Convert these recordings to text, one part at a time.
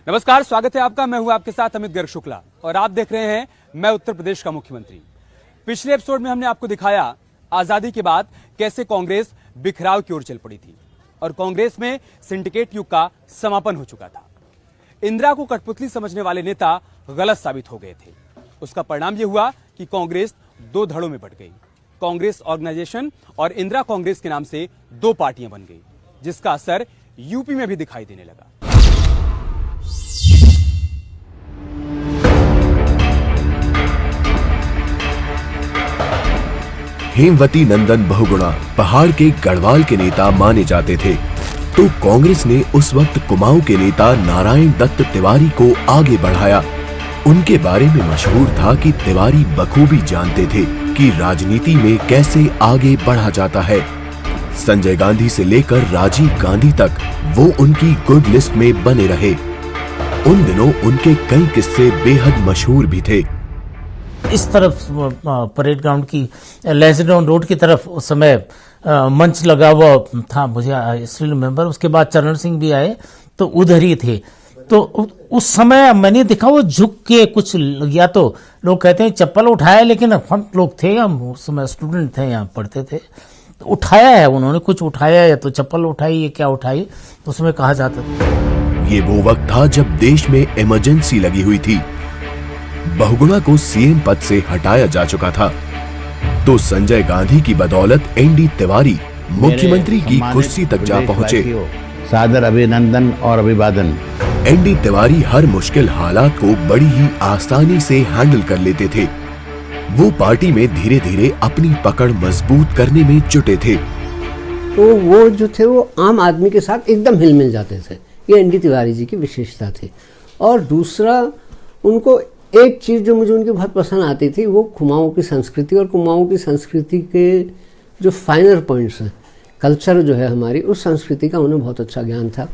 नमस्कार, स्वागत है आपका। मैं हूं आपके साथ अमित गर्ग शुक्ला और आप देख रहे हैं मैं उत्तर प्रदेश का मुख्यमंत्री। पिछले एपिसोड में हमने आपको दिखाया आजादी के बाद कैसे कांग्रेस बिखराव की ओर चल पड़ी थी और कांग्रेस में सिंडिकेट युग का समापन हो चुका था। इंदिरा को कठपुतली समझने वाले नेता गलत साबित हो गए थे। उसका परिणाम यह हुआ कि कांग्रेस दो धड़ों में बंट गई। कांग्रेस ऑर्गेनाइजेशन और इंदिरा कांग्रेस के नाम से दो पार्टियां बन गई, जिसका असर यूपी में भी दिखाई देने लगा। हेमवती नंदन बहुगुणा पहाड़ के गढ़वाल के नेता माने जाते थे, तो कांग्रेस ने उस वक्त कुमाऊं के नेता नारायण दत्त तिवारी को आगे बढ़ाया। उनके बारे में मशहूर था कि तिवारी बखूबी जानते थे कि राजनीति में कैसे आगे बढ़ा जाता है। संजय गांधी से लेकर राजीव गांधी तक वो उनकी गुड लिस्ट में बने रहे। उन दिनों उनके कई किस्से बेहद मशहूर भी थे। इस तरफ परेड ग्राउंड की लेसडाउन रोड की तरफ उस समय मंच लगा हुआ था, मुझे स्टिल रिमेम्बर। उसके बाद चरण सिंह भी आए तो उधर ही थे। तो उस समय मैंने देखा वो झुक के कुछ, या तो लोग कहते हैं चप्पल उठाया, लेकिन हम लोग थे, हम उस समय स्टूडेंट थे, यहाँ पढ़ते थे, तो उठाया है उन्होंने, कुछ उठाया, या तो चप्पल उठाई या क्या उठाई, तो उसमें कहा जाता था। ये वो वक्त था जब देश में इमरजेंसी लगी हुई थी। बहुगुणा को सीएम पद से हटाया जा चुका था, तो संजय गांधी की बदौलत एनडी तिवारी मुख्यमंत्री की कुर्सी तक जा पहुंचे। सादर अभिनंदन और अभिवादन। एनडी तिवारी हर मुश्किल हालात को बड़ी ही आसानी से हैंडल कर लेते थे। वो पार्टी में धीरे धीरे अपनी पकड़ मजबूत करने में जुटे थे। तो वो जो थे वो आम आदमी के साथ एकदम हिल मिल जाते थे। ये एनडी तिवारी जी की विशेषता थी। और दूसरा, उनको एक चीज़ जो मुझे उनकी बहुत पसंद आती थी, वो कुमाऊं की संस्कृति, और कुमाऊं की संस्कृति के जो फाइनर पॉइंट्स हैं, कल्चर जो है हमारी, उस संस्कृति का उन्हें बहुत अच्छा ज्ञान था।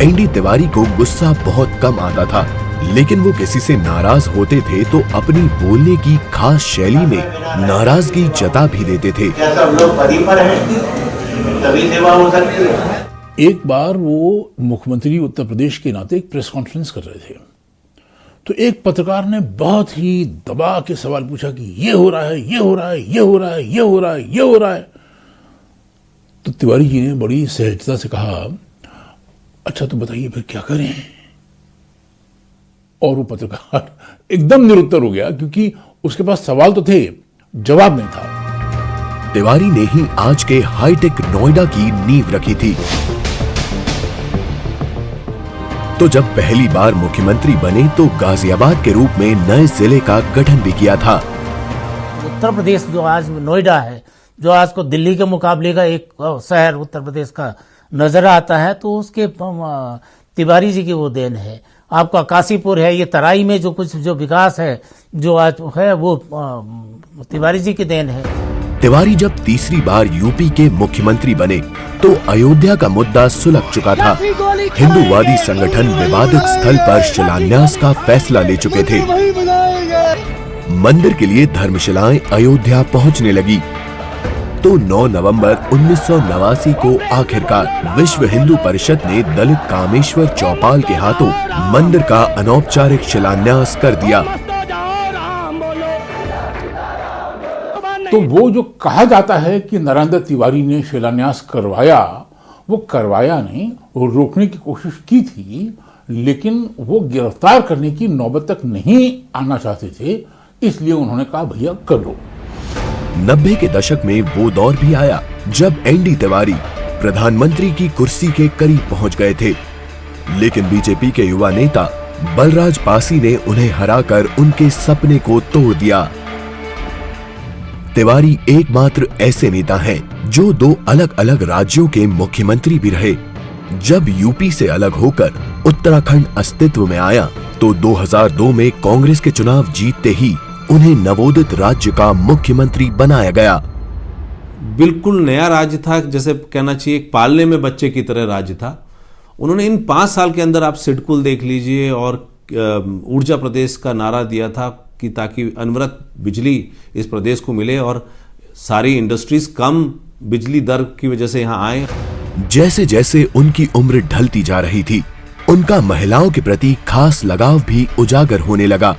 एनडी तिवारी को गुस्सा बहुत कम आता था, लेकिन वो किसी से नाराज होते थे तो अपनी बोलने की खास शैली में नाराजगी जता भी देते थे। क्या सब लोग परी पर हैं? तभी सेवा हो सकती है। एक बार वो मुख्यमंत्री उत्तर प्रदेश के नाते एक प्रेस कॉन्फ्रेंस कर रहे थे, तो एक पत्रकार ने बहुत ही दबा के सवाल पूछा कि ये हो रहा है, ये हो रहा है, ये हो रहा है, ये हो रहा है, ये हो रहा है। तो तिवारी जी ने बड़ी सहजता से कहा, अच्छा तो बताइए फिर क्या करें। और वो पत्रकार एकदम निरुत्तर हो गया, क्योंकि उसके पास सवाल तो थे, जवाब नहीं था। तिवारी ने ही आज के हाईटेक नोएडा की नींव रखी थी। तो जब पहली बार मुख्यमंत्री बने तो गाजियाबाद के रूप में नए जिले का गठन भी किया था। उत्तर प्रदेश जो आज नोएडा है, जो आज को दिल्ली के मुकाबले का एक शहर उत्तर प्रदेश का नजर आता है, तो उसके तिवारी जी की वो देन है। आपका काशीपुर है, ये तराई में जो कुछ जो विकास है जो आज है, वो तिवारी जी की देन है। तिवारी जब तीसरी बार यूपी के मुख्यमंत्री बने तो अयोध्या का मुद्दा सुलझ चुका था। हिंदूवादी संगठन विवादित स्थल पर शिलान्यास का फैसला ले चुके थे। मंदिर के लिए धर्मशिलाएं अयोध्या पहुंचने लगी। तो 9 नवंबर 1989 को आखिरकार विश्व हिंदू परिषद ने दलित कामेश्वर चौपाल के हाथों मंदिर का अनौपचारिक शिलान्यास कर दिया। तो वो जो कहा जाता है कि नारायण दत्त तिवारी ने शिलान्यास करवाया, वो करवाया नहीं, वो रोकने की कोशिश की थी, लेकिन वो गिरफ्तार करने की नौबत तक नहीं आना चाहते थे, इसलिए उन्होंने कहा भैया कर लो। 90 के दशक में वो दौर भी आया जब एनडी तिवारी प्रधानमंत्री की कुर्सी के करीब पहुंच गए थे, लेकिन बीजेपी के युवा नेता बलराज पासी ने उन्हें हराकर उनके सपने को तोड़ दिया। तिवारी एकमात्र ऐसे नेता हैं जो 2 अलग अलग राज्यों के मुख्यमंत्री भी रहे। जब यूपी से अलग होकर उत्तराखंड अस्तित्व में आया तो 2002 में कांग्रेस के चुनाव जीतते ही उन्हें नवोदित राज्य का मुख्यमंत्री बनाया गया। बिल्कुल नया राज्य था, जैसे कहना चाहिए एक पालने में बच्चे की तरह राज्य था। उन्होंने इन 5 साल के अंदर, आप सिडकुल देख लीजिए, और ऊर्जा प्रदेश का नारा दिया था कि ताकि अनवरत बिजली इस प्रदेश को मिले और सारी इंडस्ट्रीज कम बिजली दर की वजह से यहाँ आए। जैसे जैसे उनकी उम्र ढलती जा रही थी, उनका महिलाओं के प्रति खास लगाव भी उजागर होने लगा,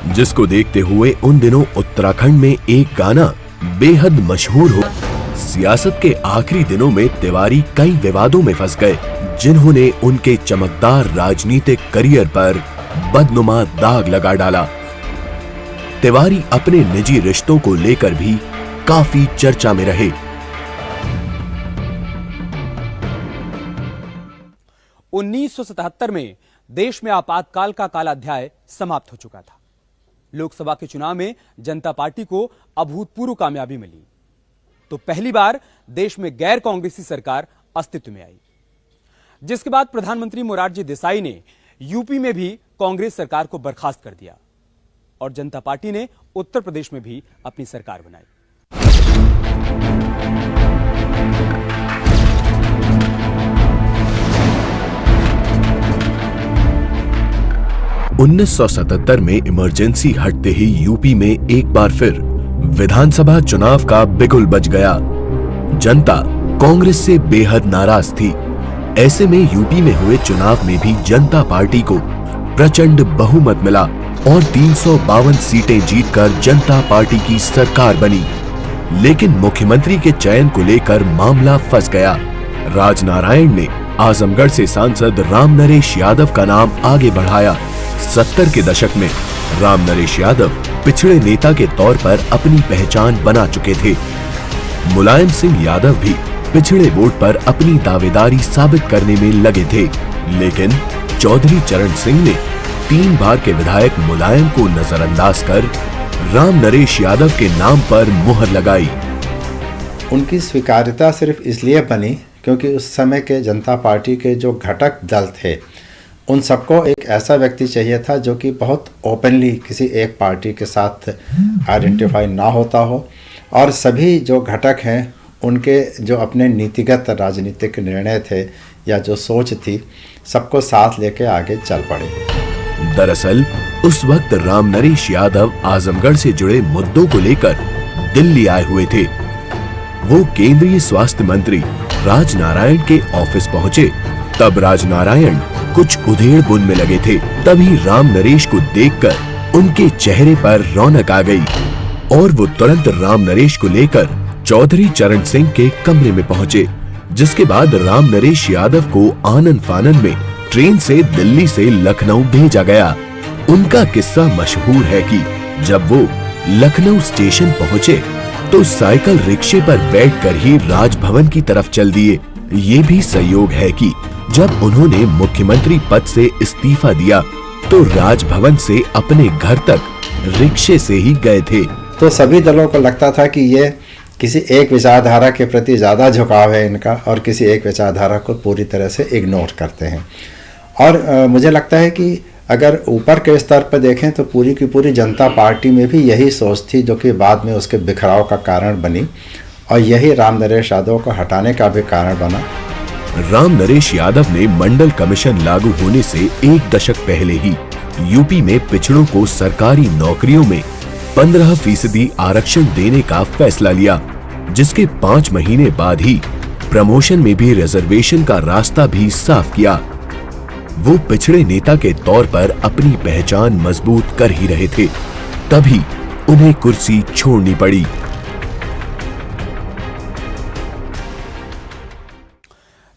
जिसको देखते हुए उन दिनों उत्तराखंड में एक गाना बेहद मशहूर हो। सियासत के आखिरी दिनों में तिवारी कई विवादों में फंस गए, जिन्होंने उनके चमकदार राजनीतिक करियर पर बदनुमा दाग लगा डाला। तिवारी अपने निजी रिश्तों को लेकर भी काफी चर्चा में रहे। 1977 में देश में आपातकाल का काला अध्याय समाप्त हो चुका था। लोकसभा के चुनाव में जनता पार्टी को अभूतपूर्व कामयाबी मिली, तो पहली बार देश में गैर कांग्रेसी सरकार अस्तित्व में आई, जिसके बाद प्रधानमंत्री मोरारजी देसाई ने यूपी में भी कांग्रेस सरकार को बर्खास्त कर दिया और जनता पार्टी ने उत्तर प्रदेश में भी अपनी सरकार बनाई। उन्नीस 1977 में इमरजेंसी हटते ही यूपी में एक बार फिर विधानसभा चुनाव का बिगुल बज गया। जनता कांग्रेस से बेहद नाराज थी। ऐसे में यूपी में हुए चुनाव में भी जनता पार्टी को प्रचंड बहुमत मिला और 352 सीटें जीतकर जनता पार्टी की सरकार बनी। लेकिन मुख्यमंत्री के चयन को लेकर मामला फंस गया। राजनारायण ने आजमगढ़ से सांसद राम नरेश यादव का नाम आगे बढ़ाया। 70 के दशक में राम नरेश यादव पिछड़े नेता के तौर पर अपनी पहचान बना चुके थे। मुलायम सिंह यादव भी पिछड़े वोट पर अपनी दावेदारी साबित करने में लगे थे, लेकिन चौधरी चरण सिंह ने 3 बार के विधायक मुलायम को नजरअंदाज कर राम नरेश यादव के नाम पर मुहर लगाई। उनकी स्वीकार्यता सिर्फ इसलिए बनी क्योंकि उस समय के जनता पार्टी के जो घटक दल थे, उन सबको एक ऐसा व्यक्ति चाहिए था जो कि बहुत ओपनली किसी एक पार्टी के साथ आइडेंटिफाई ना होता हो और सभी जो घटक हैं उनके जो अपने नीतिगत राजनीतिक निर्णय थे या जो सोच थी, सबको साथ लेके आगे चल पड़े। दरअसल उस वक्त राम नरेश यादव आजमगढ़ से जुड़े मुद्दों को लेकर दिल्ली आए हुए थे। वो केंद्रीय स्वास्थ्य मंत्री राजनारायण के ऑफिस पहुंचे। तब राजनारायण कुछ उधेड़-बुन में लगे थे। तभी राम नरेश को देखकर उनके चेहरे पर रौनक आ गई और वो तुरंत राम नरेश को लेकर चौधरी चरण सिंह के कमरे में पहुंचे, जिसके बाद राम नरेश यादव को आनन फानन में ट्रेन से दिल्ली से लखनऊ भेजा गया। उनका किस्सा मशहूर है कि जब वो लखनऊ स्टेशन पहुंचे तो साइकिल रिक्शे पर बैठकर ही राजभवन की तरफ चल दिए। ये भी संयोग है कि जब उन्होंने मुख्यमंत्री पद से इस्तीफा दिया तो राजभवन से अपने घर तक रिक्शे से ही गए थे। तो सभी दलों को लगता था कि ये किसी एक विचारधारा के प्रति ज़्यादा झुकाव है इनका और किसी एक विचारधारा को पूरी तरह से इग्नोर करते हैं। और मुझे लगता है कि अगर ऊपर के स्तर पर देखें तो पूरी की पूरी जनता पार्टी में भी यही सोच थी, जो कि बाद में उसके बिखराव का कारण बनी और यही राम नरेश यादव को हटाने का भी कारण बना। राम नरेश यादव ने मंडल कमीशन लागू होने से 1 दशक पहले ही यूपी में पिछड़ों को सरकारी नौकरियों में 15% आरक्षण देने का फैसला लिया, जिसके 5 महीने बाद ही प्रमोशन में भी रिजर्वेशन का रास्ता भी साफ किया। वो पिछड़े नेता के तौर पर अपनी पहचान मजबूत कर ही रहे थे, तभी उन्हें कुर्सी छोड़नी पड़ी।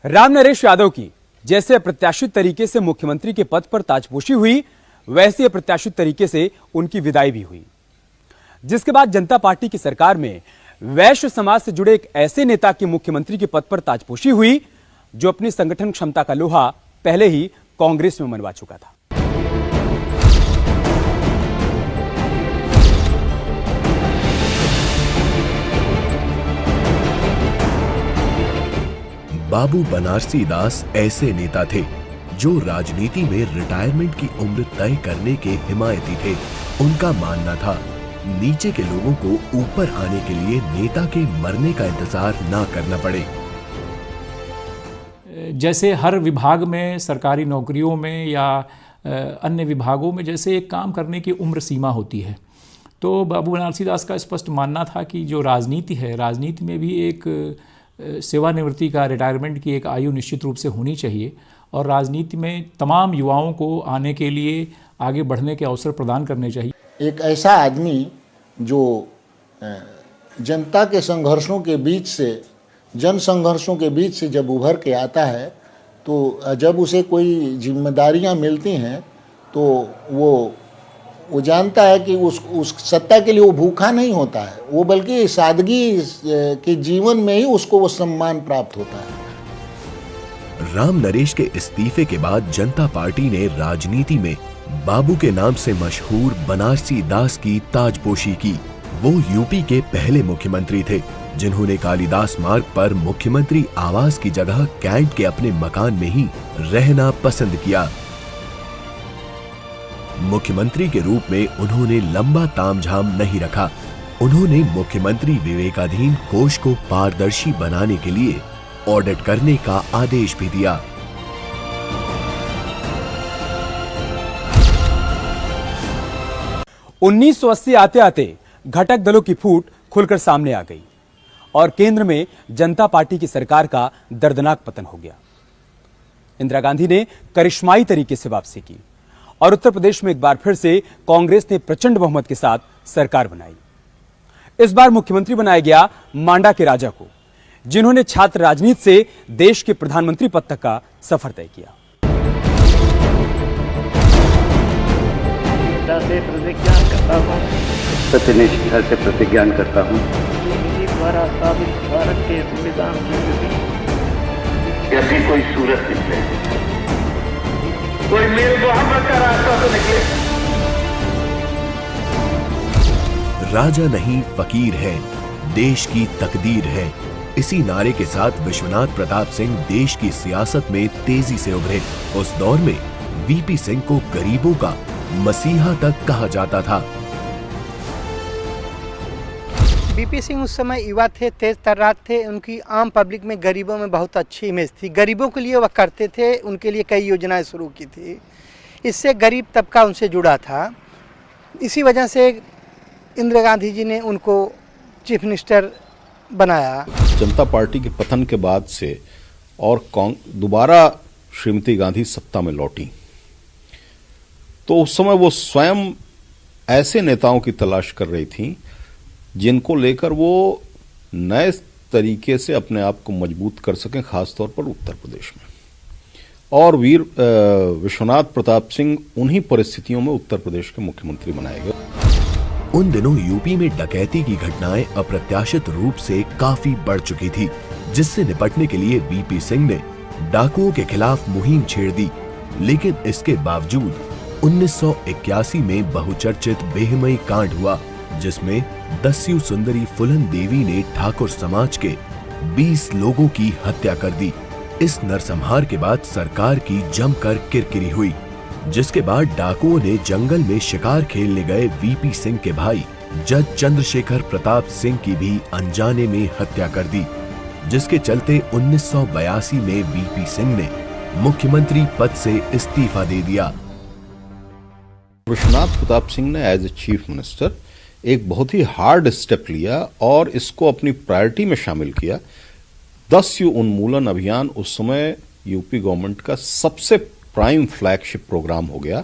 राम नरेश यादव की जैसे अप्रत्याशित तरीके से मुख्यमंत्री के पद पर ताजपोशी हुई, वैसे अप्रत्याशित तरीके से उनकी विदाई भी हुई, जिसके बाद जनता पार्टी की सरकार में वैश्य समाज से जुड़े एक ऐसे नेता की मुख्यमंत्री के पद पर ताजपोशी हुई जो अपनी संगठन क्षमता का लोहा पहले ही कांग्रेस में मनवा चुका था। बाबू बनारसी दास ऐसे नेता थे जो राजनीति में रिटायरमेंट की उम्र तय करने के हिमायती थे। उनका मानना था नीचे के लोगों को ऊपर आने के लिए नेता के मरने का इंतजार ना करना पड़े। जैसे हर विभाग में, सरकारी नौकरियों में या अन्य विभागों में जैसे एक काम करने की उम्र सीमा होती है, तो बाबू बनारसी दास का स्पष्ट मानना था कि जो राजनीति है, राजनीति में भी एक सेवानिवृत्ति का, रिटायरमेंट की एक आयु निश्चित रूप से होनी चाहिए और राजनीति में तमाम युवाओं को आने के लिए, आगे बढ़ने के अवसर प्रदान करने चाहिए। एक ऐसा आदमी जो जनता के संघर्षों के बीच से, जन संघर्षों के बीच से जब उभर के आता है, तो जब उसे कोई जिम्मेदारियां मिलती हैं तो वो जानता है कि उस सत्ता के लिए वो भूखा नहीं होता है, वो बल्कि सादगी के जीवन में ही उसको वो सम्मान प्राप्त होता है। राम नरेश के इस्तीफे के बाद जनता पार्टी ने राजनीति में बाबू के नाम से मशहूर बनारसी दास की ताजपोशी की। वो यूपी के पहले मुख्यमंत्री थे जिन्होंने कालिदास मार्ग पर मुख्यमंत्री आवास की जगह कैंट के अपने मकान में ही रहना पसंद किया। मुख्यमंत्री के रूप में उन्होंने लंबा तामझाम नहीं रखा। उन्होंने मुख्यमंत्री विवेकाधीन कोष को पारदर्शी बनाने के लिए ऑडिट करने का आदेश भी दिया। उन्नीस आते आते घटक दलों की फूट खुलकर सामने आ गई और केंद्र में जनता पार्टी की सरकार का दर्दनाक पतन हो गया। इंदिरा गांधी ने करिश्माई तरीके से वापसी की और उत्तर प्रदेश में एक बार फिर से कांग्रेस ने प्रचंड बहुमत के साथ सरकार बनाई। इस बार मुख्यमंत्री बनाया गया मांडा के राजा को, जिन्होंने छात्र राजनीति से देश के प्रधानमंत्री पद तक का सफर तय किया। सत्यनिष्ठा से प्रतिज्ञान करता हूँ द्वारा स्थापित भारत के संविधान की ऐसी कोई सूरत निकले, कोई मेल मोहब्बत का रास्ता तो निकले। राजा नहीं फकीर है, देश की तकदीर है। इसी नारे के साथ विश्वनाथ प्रताप सिंह देश की सियासत में तेजी से उभरे। उस दौर में वीपी सिंह को गरीबों का मसीहा तक कहा जाता था। वीपी सिंह उस समय युवा थे, तेज तर्रार थे। उनकी आम पब्लिक में गरीबों में बहुत अच्छी इमेज थी। गरीबों के लिए वह करते थे, उनके लिए कई योजनाएं शुरू की थी। इससे गरीब तबका उनसे जुड़ा था। इसी वजह से इंदिरा गांधी जी ने उनको चीफ मिनिस्टर बनाया। जनता पार्टी के पतन के बाद से और दोबारा श्रीमती गांधी सत्ता में लौटी तो उस समय वो स्वयं ऐसे नेताओं की तलाश कर रही थी जिनको लेकर वो नए तरीके से अपने आप को मजबूत कर सकें, खासतौर पर उत्तर प्रदेश में। और वीर विश्वनाथ प्रताप सिंह उन्हीं परिस्थितियों में उत्तर प्रदेश के मुख्यमंत्री बनाए गए। उन दिनों यूपी में डकैती की घटनाएं अप्रत्याशित रूप से काफी बढ़ चुकी थी, जिससे निपटने के लिए वीपी सिंह ने डाकुओं के खिलाफ मुहिम छेड़ दी। लेकिन इसके बावजूद 1981 में बहुचर्चित बेहमई कांड हुआ, जिसमें दस्यु सुंदरी फुलन देवी ने ठाकुर समाज के 20 लोगों की हत्या कर दी। इस नरसंहार के बाद सरकार की जमकर किरकिरी हुई, जिसके बाद डाकुओं ने जंगल में शिकार खेलने गए वीपी सिंह के भाई जज चंद्रशेखर प्रताप सिंह की भी अनजाने में हत्या कर दी, जिसके चलते 1982 में वीपी सिंह ने मुख्यमंत्री पद से इस्तीफा दे दिया। विश्वनाथ प्रताप सिंह ने एज ए चीफ मिनिस्टर एक बहुत ही हार्ड स्टेप लिया और इसको अपनी प्रायोरिटी में शामिल किया। दस्यु उन्मूलन अभियान उस समय यूपी गवर्नमेंट का सबसे प्राइम फ्लैगशिप प्रोग्राम हो गया।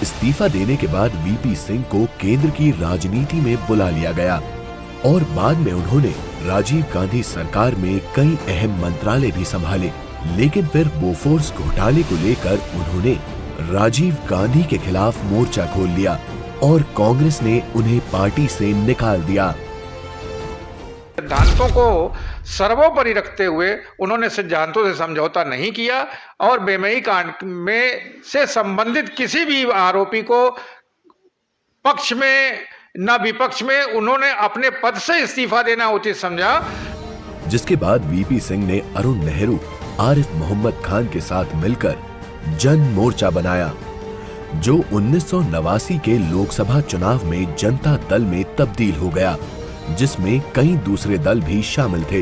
इस्तीफा देने के बाद वीपी सिंह को केंद्र की राजनीति में बुला लिया गया और बाद में उन्होंने राजीव गांधी सरकार में कई अहम मंत्रालय भी संभाले। लेकिन फिर बोफोर्स घोटाले को लेकर उन्होंने राजीव गांधी के खिलाफ मोर्चा खोल लिया और कांग्रेस ने उन्हें पार्टी से निकाल दिया। सिद्धांतों को सर्वोपरि रखते हुए उन्होंने सिद्धांतों से समझौता नहीं किया और बेमई कांड में से संबंधित किसी भी आरोपी को पक्ष में न विपक्ष में उन्होंने अपने पद से इस्तीफा देना उचित समझा। जिसके बाद वीपी सिंह ने अरुण नेहरू, आरिफ मोहम्मद खान के साथ मिलकर जन मोर्चा बनाया, जो 1989 के लोकसभा चुनाव में जनता दल में तब्दील हो गया, जिसमें कई दूसरे दल भी शामिल थे।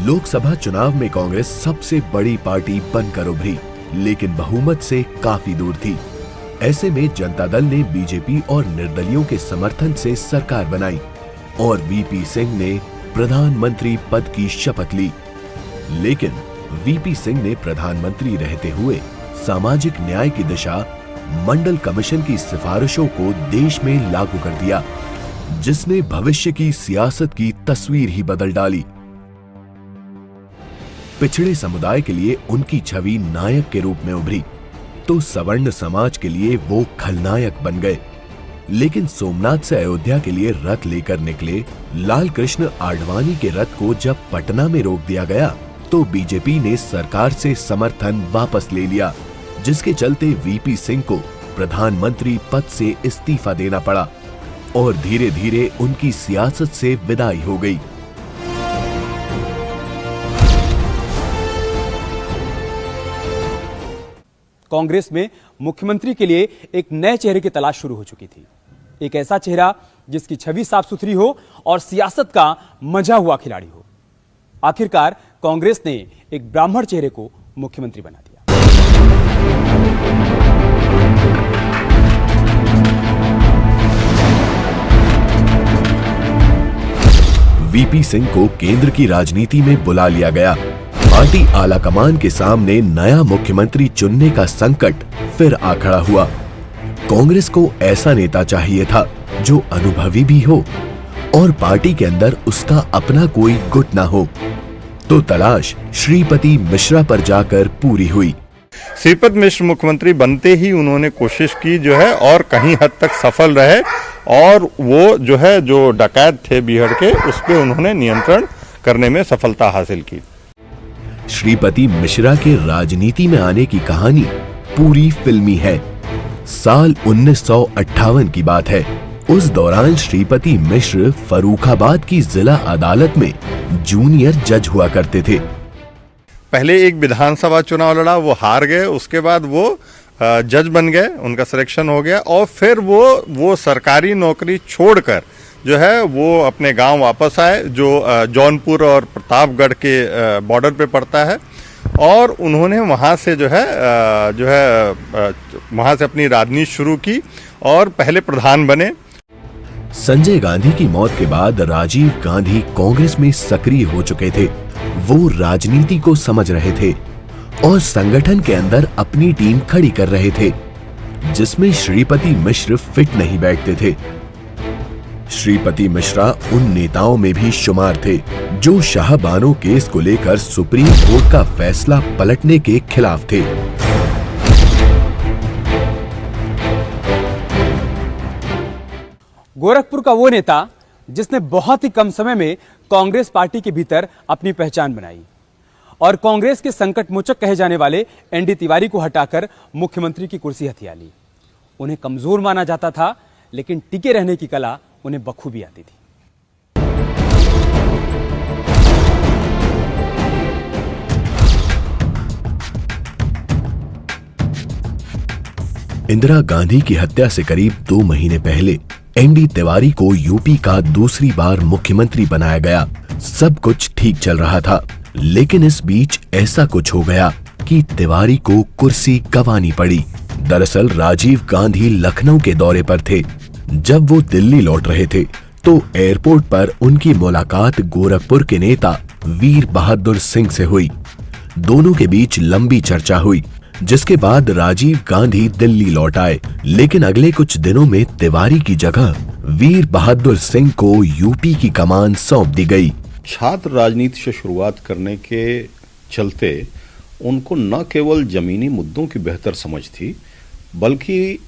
लोकसभा चुनाव में कांग्रेस सबसे बड़ी पार्टी बनकर उभरी, लेकिन बहुमत से काफी दूर थी। ऐसे में जनता दल ने बीजेपी और निर्दलियों के समर्थन से सरकार बनाई और वीपी सिंह ने प्रधानमंत्री पद की शपथ ली। लेकिन वीपी सिंह ने प्रधानमंत्री रहते हुए सामाजिक न्याय की दिशा मंडल कमीशन की सिफारिशों को देश में लागू कर दिया, जिसने भविष्य की सियासत की तस्वीर ही बदल डाली। पिछड़े समुदाय के लिए उनकी छवि नायक के रूप में उभरी तो सवर्ण समाज के लिए वो खलनायक बन गए। लेकिन सोमनाथ से अयोध्या के लिए रथ लेकर निकले लाल कृष्ण आडवाणी के रथ को जब पटना में रोक दिया गया तो बीजेपी ने सरकार से समर्थन वापस ले लिया, जिसके चलते वीपी सिंह को प्रधानमंत्री पद से इस्तीफा देना पड़ा और धीरे धीरे उनकी सियासत से विदाई हो गई। कांग्रेस में मुख्यमंत्री के लिए एक नए चेहरे की तलाश शुरू हो चुकी थी। एक ऐसा चेहरा जिसकी छवि साफ सुथरी हो और सियासत का मजा हुआ खिलाड़ी हो। आखिरकार कांग्रेस ने एक ब्राह्मण चेहरे को मुख्यमंत्री बना दिया। वीपी सिंह को केंद्र की राजनीति में बुला लिया गया। पार्टी आलाकमान के सामने नया मुख्यमंत्री चुनने का संकट फिर आ खड़ा हुआ। कांग्रेस को ऐसा नेता चाहिए था जो अनुभवी भी हो और पार्टी के अंदर उसका अपना कोई गुट ना हो। तो तलाश श्रीपति मिश्रा पर जाकर पूरी हुई। श्रीपति मिश्र मुख्यमंत्री बनते ही उन्होंने कोशिश की जो है और कहीं हद तक सफल रहे और वो जो है जो डकैत थे बीहड़ के उस पे उन्होंने नियंत्रण करने में सफलता हासिल की। श्रीपति मिश्रा के राजनीति में आने की कहानी पूरी फिल्मी है। साल 1958 की बात है। उस दौरान श्रीपति मिश्र फर्रुखाबाद की जिला अदालत में जूनियर जज हुआ करते थे। पहले एक विधानसभा चुनाव लड़ा, वो हार गए, उसके बाद वो जज बन गए, उनका सिलेक्शन हो गया और फिर वो सरकारी नौकरी छोड़कर जो है वो अपने गांव वापस आए जो जौनपुर और प्रतापगढ़ के बॉर्डर पे पड़ता है और उन्होंने वहां से वहां से अपनी राजनीति शुरू की और पहले प्रधान बने। संजय गांधी की मौत के बाद राजीव गांधी कांग्रेस में सक्रिय हो चुके थे। वो राजनीति को समझ रहे थे और संगठन के अंदर अपनी टीम खड़ी कर रहे थे, जिसमें श्रीपति मिश्र फिट नहीं बैठते थे। श्रीपति मिश्रा उन नेताओं में भी शुमार थे जो शाहबानो केस को लेकर सुप्रीम कोर्ट का फैसला पलटने के खिलाफ थे। गोरखपुर का वो नेता जिसने बहुत ही कम समय में कांग्रेस पार्टी के भीतर अपनी पहचान बनाई और कांग्रेस के संकट मोचक कहे जाने वाले एनडी तिवारी को हटाकर मुख्यमंत्री की कुर्सी हथिया ली। उन्हें कमजोर माना जाता था, लेकिन टिके रहने की कला उन्हें बखूबी आती थी। इंदिरा गांधी की हत्या से करीब 2 महीने पहले एनडी तिवारी को यूपी का दूसरी बार मुख्यमंत्री बनाया गया। सब कुछ ठीक चल रहा था, लेकिन इस बीच ऐसा कुछ हो गया कि तिवारी को कुर्सी गंवानी पड़ी। दरअसल राजीव गांधी लखनऊ के दौरे पर थे। जब वो दिल्ली लौट रहे थे तो एयरपोर्ट पर उनकी मुलाकात गोरखपुर के नेता वीर बहादुर सिंह से हुई। दोनों के बीच लंबी चर्चा हुई, जिसके बाद राजीव गांधी दिल्ली लौट आए। लेकिन अगले कुछ दिनों में तिवारी की जगह वीर बहादुर सिंह को यूपी की कमान सौंप दी गई। छात्र राजनीति से शुरुआत करने के चलते उनको न केवल जमीनी मुद्दों की बेहतर समझ थी, बल्कि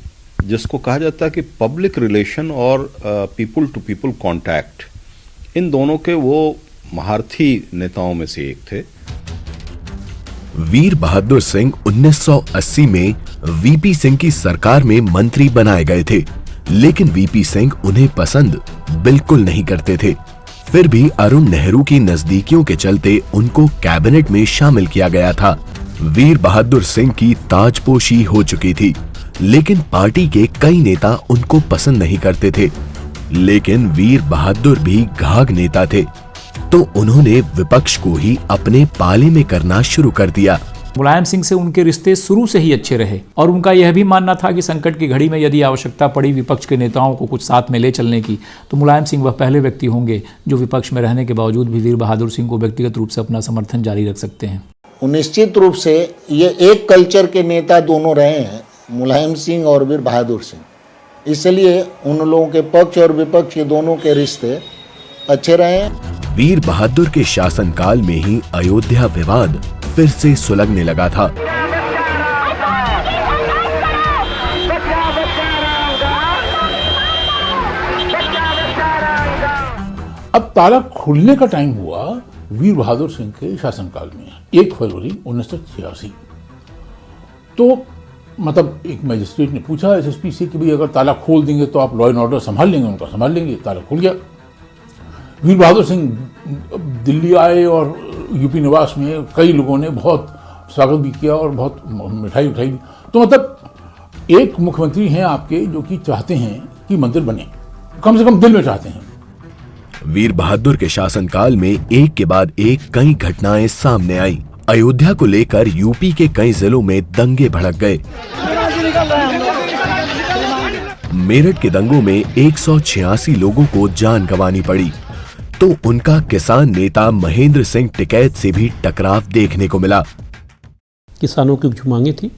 जिसको कहा जाता है कि पब्लिक रिलेशन और पीपल टू पीपल कांटेक्ट, इन दोनों के वो महारथी नेताओं में से एक थे। वीर बहादुर सिंह 1980 में वीपी सिंह की सरकार में मंत्री बनाए गए थे, लेकिन वीपी सिंह उन्हें पसंद बिल्कुल नहीं करते थे। फिर भी अरुण नेहरू की नजदीकियों के चलते उनको कैबिनेट में शामिल किया गया था। वीर बहादुर सिंह की ताजपोशी हो चुकी थी, लेकिन पार्टी के कई नेता उनको पसंद नहीं करते थे। लेकिन वीर बहादुर भी घाघ नेता थे, तो उन्होंने विपक्ष को ही अपने पाले में करना शुरू कर दिया। मुलायम सिंह से उनके रिश्ते शुरू से ही अच्छे रहे और उनका यह भी मानना था कि संकट की घड़ी में यदि आवश्यकता पड़ी विपक्ष के नेताओं को कुछ साथ में ले चलने की, तो मुलायम सिंह वह पहले व्यक्ति होंगे जो विपक्ष में रहने के बावजूद भी वीर बहादुर सिंह को व्यक्तिगत रूप से अपना समर्थन जारी रख सकते हैं। निश्चित रूप से ये एक कल्चर के नेता दोनों रहे हैं, मुलायम सिंह और वीर बहादुर सिंह। इसलिए उन लोगों के पक्ष और विपक्ष के दोनों के रिश्ते अच्छे रहे हैं। वीर बहादुर के शासनकाल में ही अयोध्या विवाद फिर से सुलगने लगा था। अब ताला खुलने का टाइम हुआ वीर बहादुर सिंह के शासनकाल में 1 फरवरी 1986। तो मतलब एक मजिस्ट्रेट ने पूछा एसएसपी से कि भाई अगर ताला खोल देंगे तो आप लॉ एंड ऑर्डर संभाल लेंगे? उनका संभाल लेंगे। ताला खुल गया। वीर बहादुर सिंह दिल्ली आए और यूपी निवास में कई लोगों ने बहुत स्वागत भी किया और बहुत मिठाई उठाई। तो मतलब एक मुख्यमंत्री हैं आपके जो कि चाहते हैं कि मंदिर बने, कम से कम दिल में चाहते हैं। वीर बहादुर के शासनकाल में एक के बाद एक कई घटनाएं सामने आई। अयोध्या को लेकर यूपी के कई जिलों में दंगे भड़क गए। मेरठ के दंगों में 186 लोगों को जान गंवानी पड़ी, तो उनका किसान नेता महेंद्र सिंह टिकैत से भी टकराव देखने को मिला। किसानों की जो मांगे थी,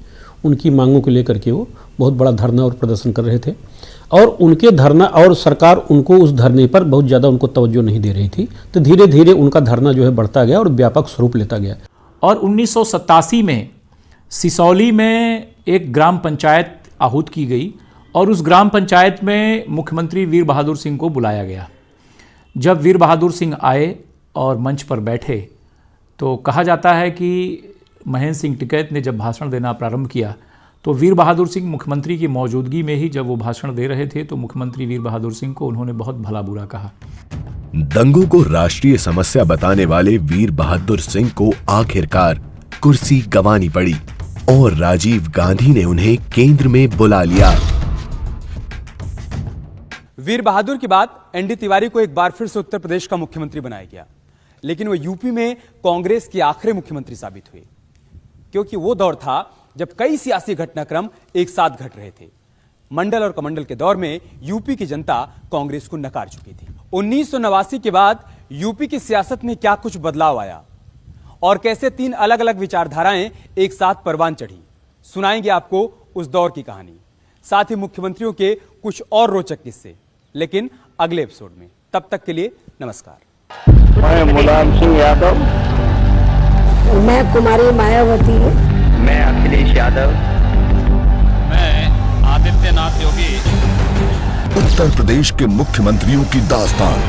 उनकी मांगों को लेकर के वो बहुत बड़ा धरना और प्रदर्शन कर रहे थे, और उनके धरना और सरकार उनको उस धरने पर बहुत ज़्यादा उनको तवज्जो नहीं दे रही थी। तो धीरे धीरे उनका धरना जो है बढ़ता गया और व्यापक स्वरूप लेता गया। और 1987 में सिसौली में एक ग्राम पंचायत आहूत की गई और उस ग्राम पंचायत में मुख्यमंत्री वीर बहादुर सिंह को बुलाया गया। जब वीर बहादुर सिंह आए और मंच पर बैठे तो कहा जाता है कि महेंद्र सिंह टिकैत ने जब भाषण देना प्रारंभ किया तो वीर बहादुर सिंह मुख्यमंत्री की मौजूदगी में ही जब वो भाषण दे रहे थे तो मुख्यमंत्री वीर बहादुर सिंह को उन्होंने बहुत भला बुरा कहा। दंगों को राष्ट्रीय समस्या बताने वाले वीर बहादुर सिंह को आखिरकार कुर्सी गंवानी पड़ी और राजीव गांधी ने उन्हें केंद्र में बुला लिया। वीर बहादुर के बाद एनडी तिवारी को एक बार फिर से उत्तर प्रदेश का मुख्यमंत्री बनाया गया, लेकिन वो यूपी में कांग्रेस के आखिरी मुख्यमंत्री साबित हुए, क्योंकि वो दौर था जब कई सियासी घटनाक्रम एक साथ घट रहे थे। मंडल और कमंडल के दौर में यूपी की जनता कांग्रेस को नकार चुकी थी। 1989 के बाद यूपी की सियासत में क्या कुछ बदलाव आया और कैसे 3 अलग अलग विचारधाराएं एक साथ परवान चढ़ी, सुनाएंगे आपको उस दौर की कहानी, साथ ही मुख्यमंत्रियों के कुछ और रोचक किस्से, लेकिन अगले एपिसोड में। तब तक के लिए नमस्कार। मैं मुलायम सिंह यादव। मैं कुमारी मायावती। मैं अखिलेश यादव। मैं आदित्यनाथ योगी। उत्तर प्रदेश के मुख्यमंत्रियों की दास्तान